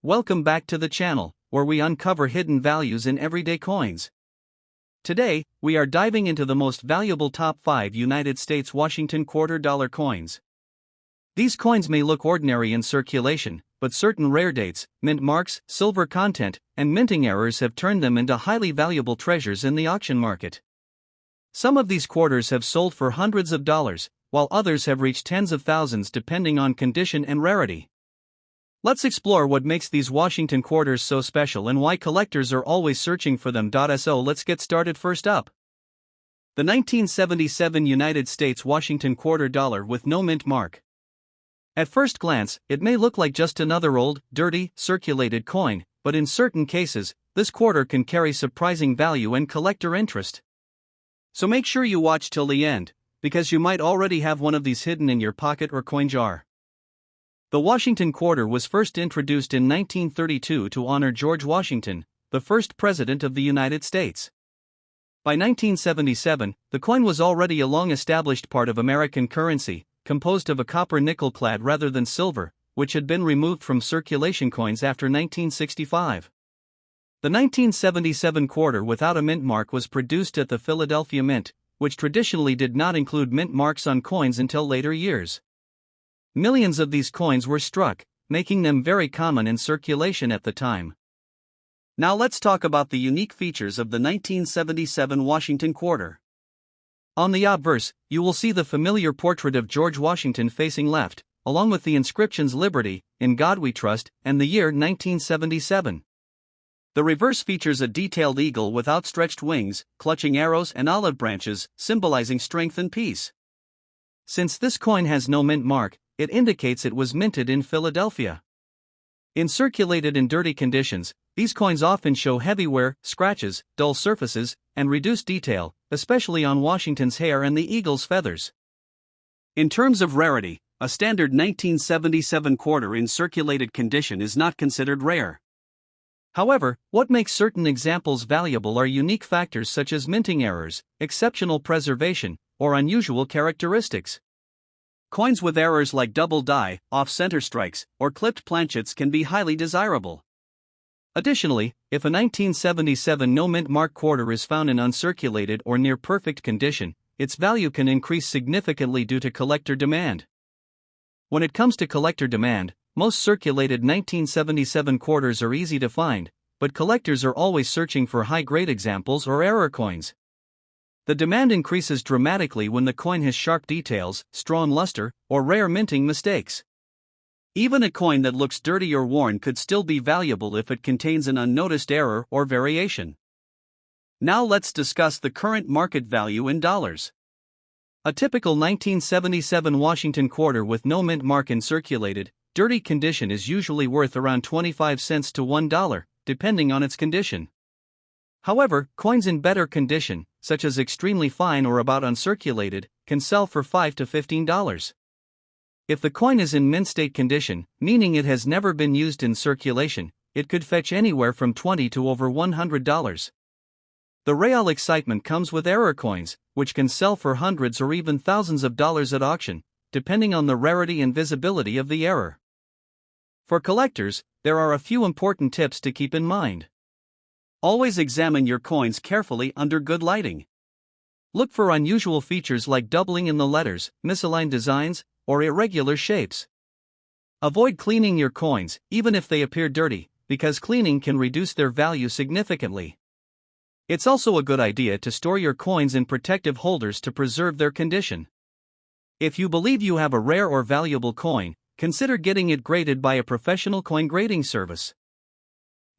Welcome back to the channel, where we uncover hidden values in everyday coins. Today, we are diving into the most valuable top 5 United States Washington quarter dollar coins. These coins may look ordinary in circulation, but certain rare dates, mint marks, silver content, and minting errors have turned them into highly valuable treasures in the auction market. Some of these quarters have sold for hundreds of dollars, while others have reached tens of thousands depending on condition and rarity. Let's explore what makes these Washington quarters so special and why collectors are always searching for them. So let's get started. First up, the 1977 United States Washington quarter dollar with no mint mark. At first glance, it may look like just another old, dirty, circulated coin, but in certain cases, this quarter can carry surprising value and collector interest. So make sure you watch till the end, because you might already have one of these hidden in your pocket or coin jar. The Washington quarter was first introduced in 1932 to honor George Washington, the first president of the United States. By 1977, the coin was already a long-established part of American currency, composed of a copper nickel clad rather than silver, which had been removed from circulation coins after 1965. The 1977 quarter without a mint mark was produced at the Philadelphia Mint, which traditionally did not include mint marks on coins until later years. Millions of these coins were struck, making them very common in circulation at the time. Now let's talk about the unique features of the 1977 Washington quarter. On the obverse, you will see the familiar portrait of George Washington facing left, along with the inscriptions "Liberty," "In God We Trust," and the year 1977. The reverse features a detailed eagle with outstretched wings, clutching arrows and olive branches, symbolizing strength and peace. Since this coin has no mint mark, it indicates it was minted in Philadelphia. In circulated in dirty conditions, these coins often show heavy wear, scratches, dull surfaces, and reduced detail, especially on Washington's hair and the eagle's feathers. In terms of rarity, a standard 1977 quarter in circulated condition is not considered rare. However, what makes certain examples valuable are unique factors such as minting errors, exceptional preservation, or unusual characteristics. Coins with errors like double die, off-center strikes, or clipped planchets can be highly desirable. Additionally, if a 1977 no-mint mark quarter is found in uncirculated or near-perfect condition, its value can increase significantly due to collector demand. When it comes to collector demand, most circulated 1977 quarters are easy to find, but collectors are always searching for high-grade examples or error coins. The demand increases dramatically when the coin has sharp details, strong luster, or rare minting mistakes. Even a coin that looks dirty or worn could still be valuable if it contains an unnoticed error or variation. Now let's discuss the current market value in dollars. A typical 1977 Washington quarter with no mint mark in circulated, dirty condition is usually worth around 25 cents to $1, depending on its condition. However, coins in better condition, such as extremely fine or about uncirculated, can sell for $5 to $15. If the coin is in mint state condition, meaning it has never been used in circulation, it could fetch anywhere from $20 to over $100. The real excitement comes with error coins, which can sell for hundreds or even thousands of dollars at auction, depending on the rarity and visibility of the error. For collectors, there are a few important tips to keep in mind. Always examine your coins carefully under good lighting. Look for unusual features like doubling in the letters, misaligned designs, or irregular shapes. Avoid cleaning your coins, even if they appear dirty, because cleaning can reduce their value significantly. It's also a good idea to store your coins in protective holders to preserve their condition. If you believe you have a rare or valuable coin, consider getting it graded by a professional coin grading service.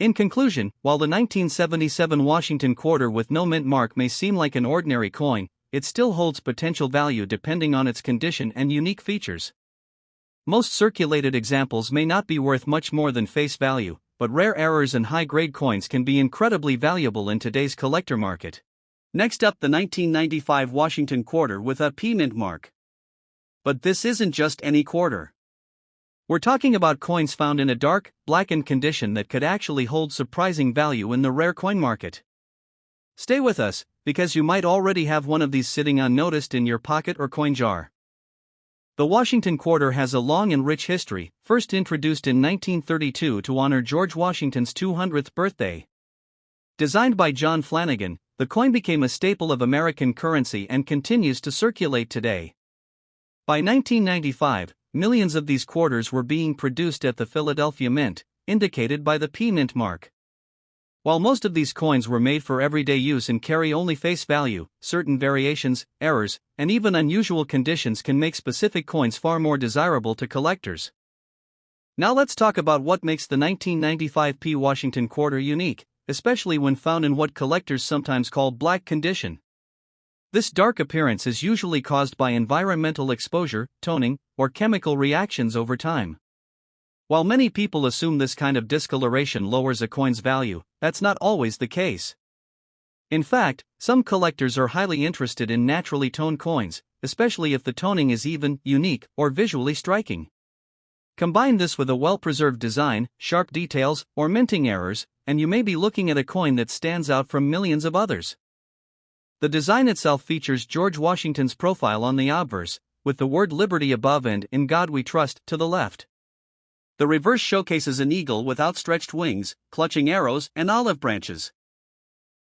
In conclusion, while the 1977 Washington quarter with no mint mark may seem like an ordinary coin, it still holds potential value depending on its condition and unique features. Most circulated examples may not be worth much more than face value, but rare errors and high-grade coins can be incredibly valuable in today's collector market. Next up, the 1995 Washington quarter with a P mint mark. But this isn't just any quarter. We're talking about coins found in a dark, blackened condition that could actually hold surprising value in the rare coin market. Stay with us, because you might already have one of these sitting unnoticed in your pocket or coin jar. The Washington Quarter has a long and rich history, first introduced in 1932 to honor George Washington's 200th birthday. Designed by John Flanagan, the coin became a staple of American currency and continues to circulate today. By 1995, millions of these quarters were being produced at the Philadelphia Mint, indicated by the P Mint mark. While most of these coins were made for everyday use and carry only face value, certain variations, errors, and even unusual conditions can make specific coins far more desirable to collectors. Now let's talk about what makes the 1995 P Washington Quarter unique, especially when found in what collectors sometimes call black condition. This dark appearance is usually caused by environmental exposure, toning, or chemical reactions over time. While many people assume this kind of discoloration lowers a coin's value, that's not always the case. In fact, some collectors are highly interested in naturally toned coins, especially if the toning is even, unique, or visually striking. Combine this with a well-preserved design, sharp details, or minting errors, and you may be looking at a coin that stands out from millions of others. The design itself features George Washington's profile on the obverse, with the word Liberty above and In God We Trust to the left. The reverse showcases an eagle with outstretched wings, clutching arrows and olive branches.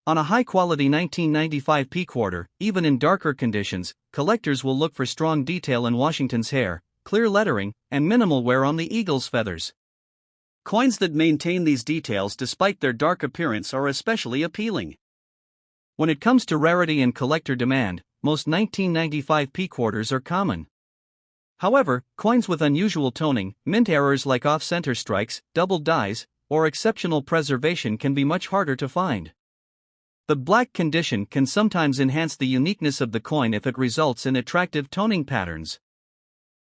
On a high-quality 1995 P quarter, even in darker conditions, collectors will look for strong detail in Washington's hair, clear lettering, and minimal wear on the eagle's feathers. Coins that maintain these details despite their dark appearance are especially appealing. When it comes to rarity and collector demand, most 1995 P quarters are common. However, coins with unusual toning, mint errors like off-center strikes, doubled dies, or exceptional preservation can be much harder to find. The black condition can sometimes enhance the uniqueness of the coin if it results in attractive toning patterns.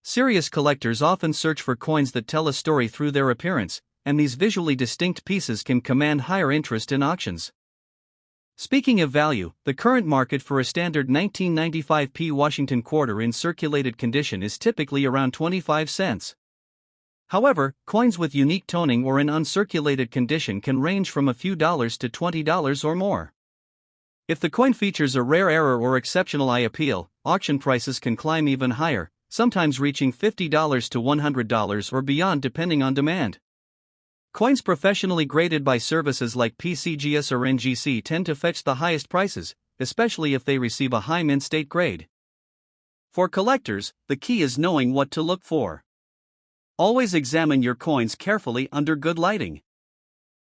Serious collectors often search for coins that tell a story through their appearance, and these visually distinct pieces can command higher interest in auctions. Speaking of value, the current market for a standard 1995 P Washington Quarter in circulated condition is typically around 25 cents. However, coins with unique toning or in uncirculated condition can range from a few dollars to $20 or more. If the coin features a rare error or exceptional eye appeal, auction prices can climb even higher, sometimes reaching $50 to $100 or beyond depending on demand. Coins professionally graded by services like PCGS or NGC tend to fetch the highest prices, especially if they receive a high mint state grade. For collectors, the key is knowing what to look for. Always examine your coins carefully under good lighting.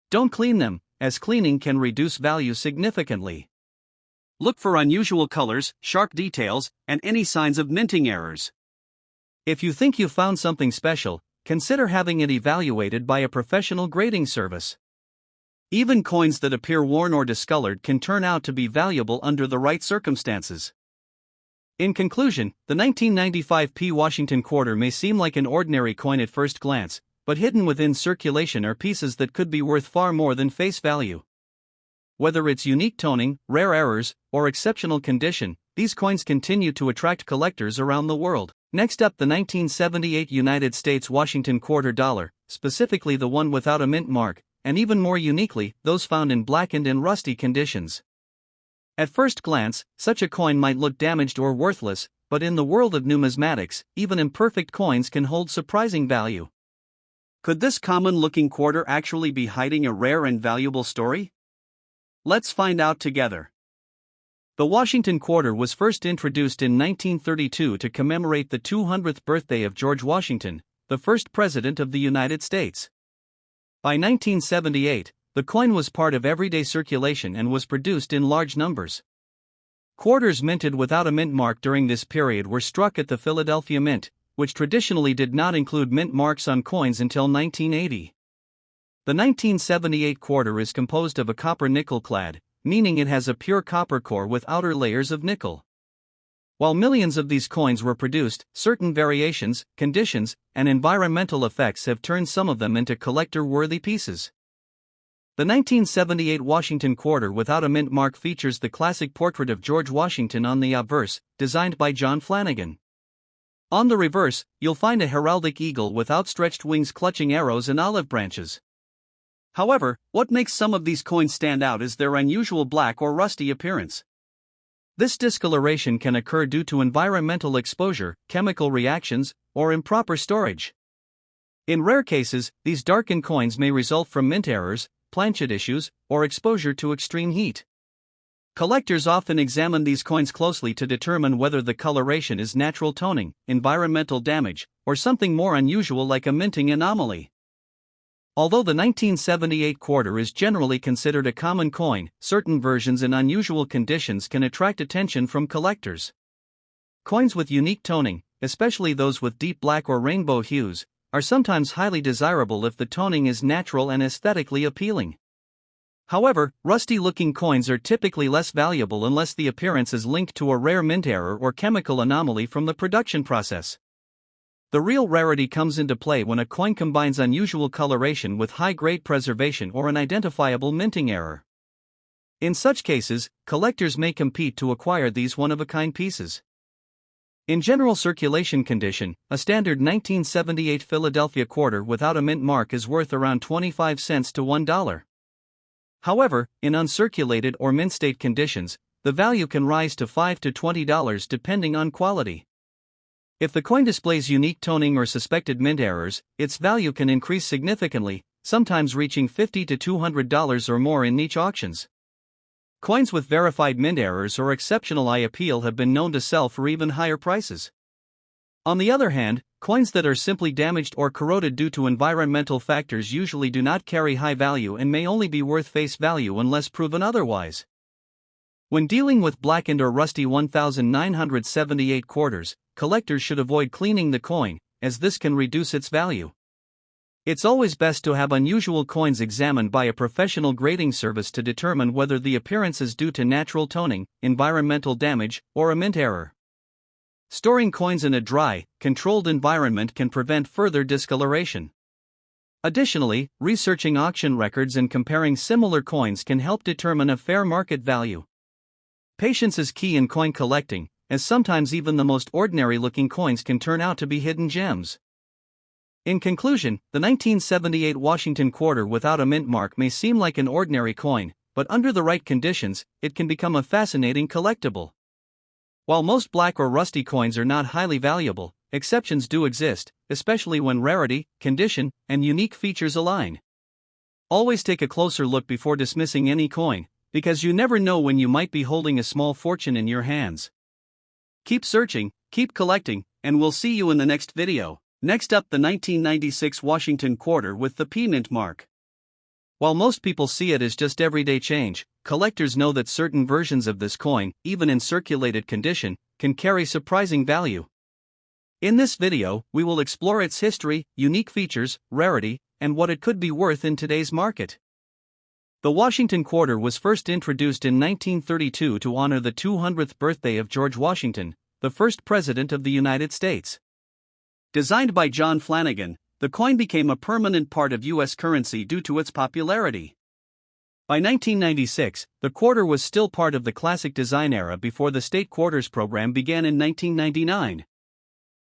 Don't clean them, as cleaning can reduce value significantly. Look for unusual colors, sharp details, and any signs of minting errors. If you think you found something special, consider having it evaluated by a professional grading service. Even coins that appear worn or discolored can turn out to be valuable under the right circumstances. In conclusion, the 1995 P Washington Quarter may seem like an ordinary coin at first glance, but hidden within circulation are pieces that could be worth far more than face value. Whether it's unique toning, rare errors, or exceptional condition, these coins continue to attract collectors around the world. Next up, the 1978 United States Washington Quarter Dollar, specifically the one without a mint mark, and even more uniquely, those found in blackened and rusty conditions. At first glance, such a coin might look damaged or worthless, but in the world of numismatics, even imperfect coins can hold surprising value. Could this common-looking quarter actually be hiding a rare and valuable story? Let's find out together. The Washington Quarter was first introduced in 1932 to commemorate the 200th birthday of George Washington, the first President of the United States. By 1978, the coin was part of everyday circulation and was produced in large numbers. Quarters minted without a mint mark during this period were struck at the Philadelphia Mint, which traditionally did not include mint marks on coins until 1980. The 1978 quarter is composed of a copper nickel clad, meaning it has a pure copper core with outer layers of nickel. While millions of these coins were produced, certain variations, conditions, and environmental effects have turned some of them into collector-worthy pieces. The 1978 Washington Quarter without a mint mark features the classic portrait of George Washington on the obverse, designed by John Flanagan. On the reverse, you'll find a heraldic eagle with outstretched wings clutching arrows and olive branches. However, what makes some of these coins stand out is their unusual black or rusty appearance. This discoloration can occur due to environmental exposure, chemical reactions, or improper storage. In rare cases, these darkened coins may result from mint errors, planchet issues, or exposure to extreme heat. Collectors often examine these coins closely to determine whether the coloration is natural toning, environmental damage, or something more unusual like a minting anomaly. Although the 1978 quarter is generally considered a common coin, certain versions in unusual conditions can attract attention from collectors. Coins with unique toning, especially those with deep black or rainbow hues, are sometimes highly desirable if the toning is natural and aesthetically appealing. However, rusty-looking coins are typically less valuable unless the appearance is linked to a rare mint error or chemical anomaly from the production process. The real rarity comes into play when a coin combines unusual coloration with high-grade preservation or an identifiable minting error. In such cases, collectors may compete to acquire these one-of-a-kind pieces. In general circulation condition, a standard 1978 Philadelphia quarter without a mint mark is worth around 25 cents to $1. However, in uncirculated or mint state conditions, the value can rise to $5 to $20 depending on quality. If the coin displays unique toning or suspected mint errors, its value can increase significantly, sometimes reaching $50 to $200 or more in niche auctions. Coins with verified mint errors or exceptional eye appeal have been known to sell for even higher prices. On the other hand, coins that are simply damaged or corroded due to environmental factors usually do not carry high value and may only be worth face value unless proven otherwise. When dealing with blackened or rusty 1978 quarters, collectors should avoid cleaning the coin, as this can reduce its value. It's always best to have unusual coins examined by a professional grading service to determine whether the appearance is due to natural toning, environmental damage, or a mint error. Storing coins in a dry, controlled environment can prevent further discoloration. Additionally, researching auction records and comparing similar coins can help determine a fair market value. Patience is key in coin collecting, as sometimes even the most ordinary-looking coins can turn out to be hidden gems. In conclusion, the 1978 Washington quarter without a mint mark may seem like an ordinary coin, but under the right conditions, it can become a fascinating collectible. While most black or rusty coins are not highly valuable, exceptions do exist, especially when rarity, condition, and unique features align. Always take a closer look before dismissing any coin, because you never know when you might be holding a small fortune in your hands. Keep searching, keep collecting, and we'll see you in the next video. Next up, the 1996 Washington quarter with the P mint mark. While most people see it as just everyday change, collectors know that certain versions of this coin, even in circulated condition, can carry surprising value. In this video, we will explore its history, unique features, rarity, and what it could be worth in today's market. The Washington quarter was first introduced in 1932 to honor the 200th birthday of George Washington, the first President of the United States. Designed by John Flanagan, the coin became a permanent part of U.S. currency due to its popularity. By 1996, the quarter was still part of the classic design era before the state quarters program began in 1999.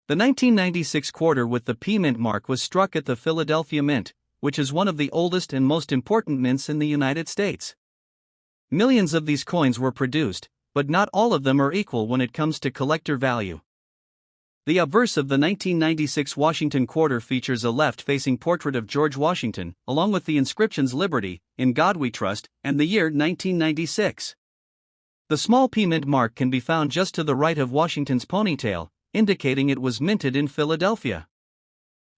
The 1996 quarter with the P mint mark was struck at the Philadelphia Mint, which is one of the oldest and most important mints in the United States. Millions of these coins were produced, but not all of them are equal when it comes to collector value. The obverse of the 1996 Washington quarter features a left-facing portrait of George Washington, along with the inscriptions "Liberty, in God We Trust," and the year 1996. The small P mint mark can be found just to the right of Washington's ponytail, indicating it was minted in Philadelphia.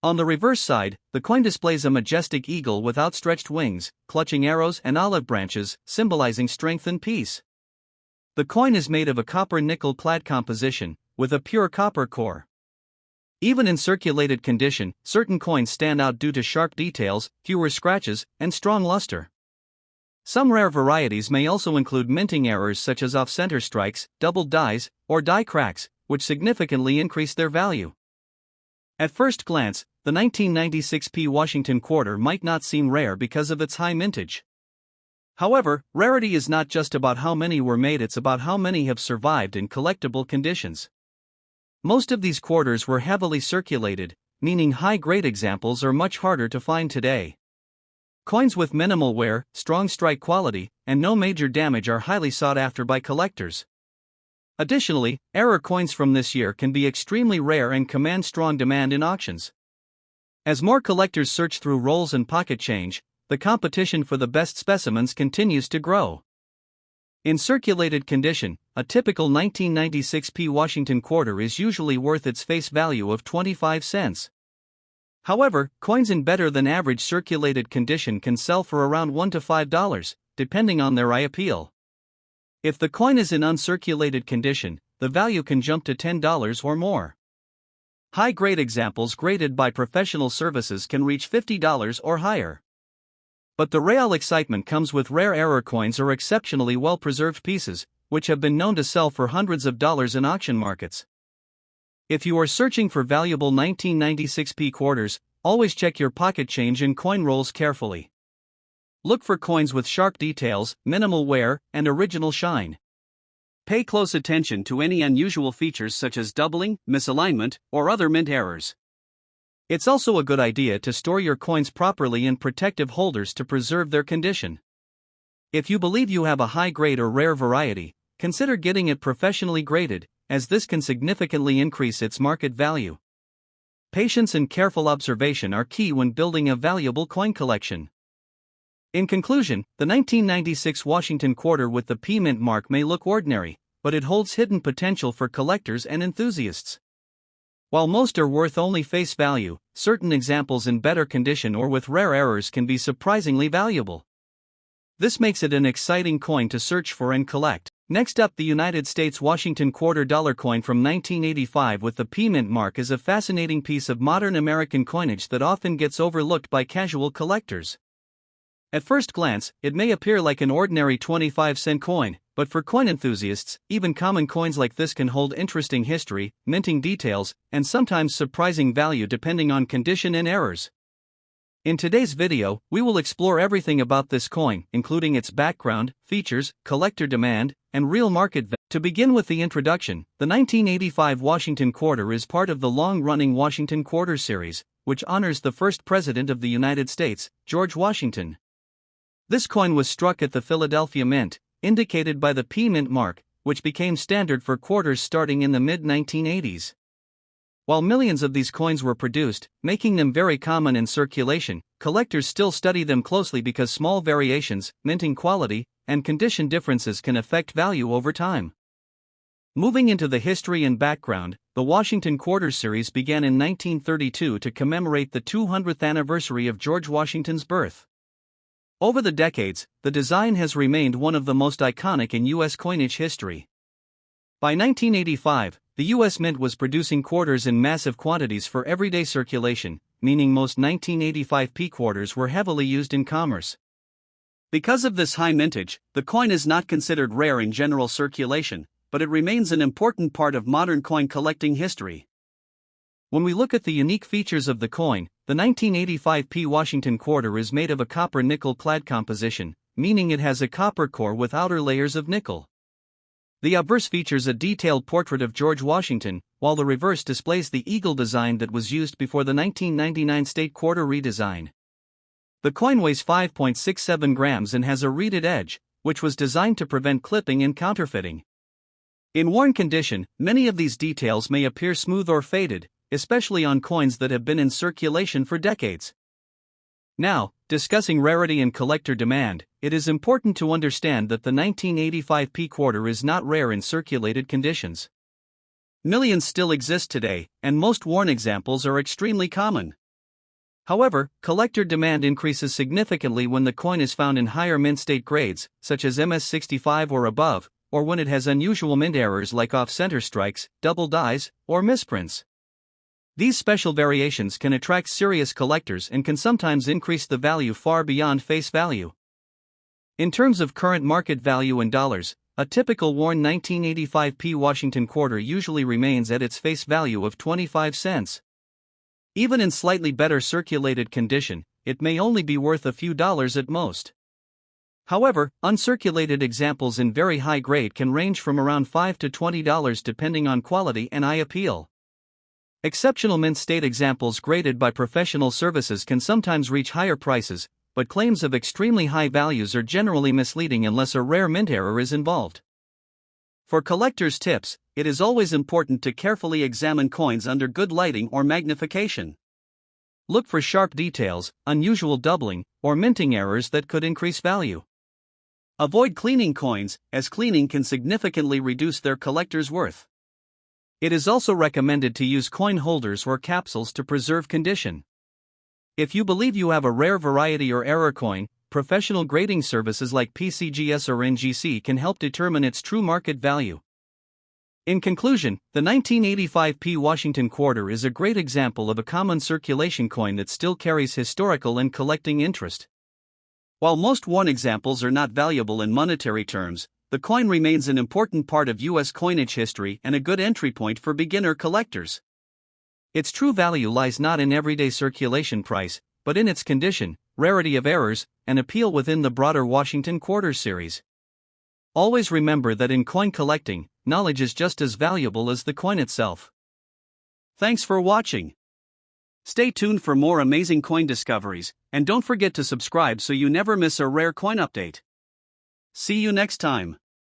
On the reverse side, the coin displays a majestic eagle with outstretched wings, clutching arrows and olive branches, symbolizing strength and peace. The coin is made of a copper-nickel clad composition, with a pure copper core. Even in circulated condition, certain coins stand out due to sharp details, fewer scratches, and strong luster. Some rare varieties may also include minting errors such as off-center strikes, doubled dies, or die cracks, which significantly increase their value. At first glance, the 1996 P Washington quarter might not seem rare because of its high mintage. However, rarity is not just about how many were made, it's about how many have survived in collectible conditions. Most of these quarters were heavily circulated, meaning high-grade examples are much harder to find today. Coins with minimal wear, strong strike quality, and no major damage are highly sought after by collectors. Additionally, error coins from this year can be extremely rare and command strong demand in auctions. As more collectors search through rolls and pocket change, the competition for the best specimens continues to grow. In circulated condition, a typical 1996 P Washington quarter is usually worth its face value of 25 cents. However, coins in better than average circulated condition can sell for around $1 to $5, depending on their eye appeal. If the coin is in uncirculated condition, the value can jump to $10 or more. High-grade examples graded by professional services can reach $50 or higher. But the real excitement comes with rare error coins or exceptionally well-preserved pieces, which have been known to sell for hundreds of dollars in auction markets. If you are searching for valuable 1996 P quarters, always check your pocket change and coin rolls carefully. Look for coins with sharp details, minimal wear, and original shine. Pay close attention to any unusual features such as doubling, misalignment, or other mint errors. It's also a good idea to store your coins properly in protective holders to preserve their condition. If you believe you have a high-grade or rare variety, consider getting it professionally graded, as this can significantly increase its market value. Patience and careful observation are key when building a valuable coin collection. In conclusion, the 1996 Washington quarter with the P Mint mark may look ordinary, but it holds hidden potential for collectors and enthusiasts. While most are worth only face value, certain examples in better condition or with rare errors can be surprisingly valuable. This makes it an exciting coin to search for and collect. Next up, the United States Washington quarter dollar coin from 1985 with the P Mint mark is a fascinating piece of modern American coinage that often gets overlooked by casual collectors. At first glance, it may appear like an ordinary 25-cent coin, but for coin enthusiasts, even common coins like this can hold interesting history, minting details, and sometimes surprising value depending on condition and errors. In today's video, we will explore everything about this coin, including its background, features, collector demand, and real market value. To begin with the introduction, the 1985 Washington quarter is part of the long-running Washington Quarter series, which honors the first president of the United States, George Washington. This coin was struck at the Philadelphia Mint, indicated by the P Mint mark, which became standard for quarters starting in the mid-1980s. While millions of these coins were produced, making them very common in circulation, collectors still study them closely because small variations, minting quality, and condition differences can affect value over time. Moving into the history and background, the Washington Quarter series began in 1932 to commemorate the 200th anniversary of George Washington's birth. Over the decades, the design has remained one of the most iconic in U.S. coinage history. By 1985, the U.S. Mint was producing quarters in massive quantities for everyday circulation, meaning most 1985 P quarters were heavily used in commerce. Because of this high mintage, the coin is not considered rare in general circulation, but it remains an important part of modern coin collecting history. When we look at the unique features of the coin, the 1985 P Washington quarter is made of a copper nickel clad composition, meaning it has a copper core with outer layers of nickel. The obverse features a detailed portrait of George Washington, while the reverse displays the eagle design that was used before the 1999 state quarter redesign. The coin weighs 5.67 grams and has a reeded edge, which was designed to prevent clipping and counterfeiting. In worn condition, many of these details may appear smooth or faded, especially on coins that have been in circulation for decades. Now, discussing rarity and collector demand, it is important to understand that the 1985 P quarter is not rare in circulated conditions. Millions still exist today, and most worn examples are extremely common. However, collector demand increases significantly when the coin is found in higher mint state grades, such as MS65 or above, or when it has unusual mint errors like off-center strikes, double dies, or misprints. These special variations can attract serious collectors and can sometimes increase the value far beyond face value. In terms of current market value in dollars, a typical worn 1985 P Washington quarter usually remains at its face value of 25 cents. Even in slightly better circulated condition, it may only be worth a few dollars at most. However, uncirculated examples in very high grade can range from around $5 to $20 depending on quality and eye appeal. Exceptional mint state examples graded by professional services can sometimes reach higher prices, but claims of extremely high values are generally misleading unless a rare mint error is involved. For collector's tips, it is always important to carefully examine coins under good lighting or magnification. Look for sharp details, unusual doubling, or minting errors that could increase value. Avoid cleaning coins, as cleaning can significantly reduce their collector's worth. It is also recommended to use coin holders or capsules to preserve condition. If you believe you have a rare variety or error coin, professional grading services like PCGS or NGC can help determine its true market value. In conclusion, the 1985 P Washington quarter is a great example of a common circulation coin that still carries historical and collecting interest. While most worn examples are not valuable in monetary terms, the coin remains an important part of U.S. coinage history and a good entry point for beginner collectors. Its true value lies not in everyday circulation price, but in its condition, rarity of errors, and appeal within the broader Washington Quarter series. Always remember that in coin collecting, knowledge is just as valuable as the coin itself. Thanks for watching. Stay tuned for more amazing coin discoveries, and don't forget to subscribe so you never miss a rare coin update. See you next time.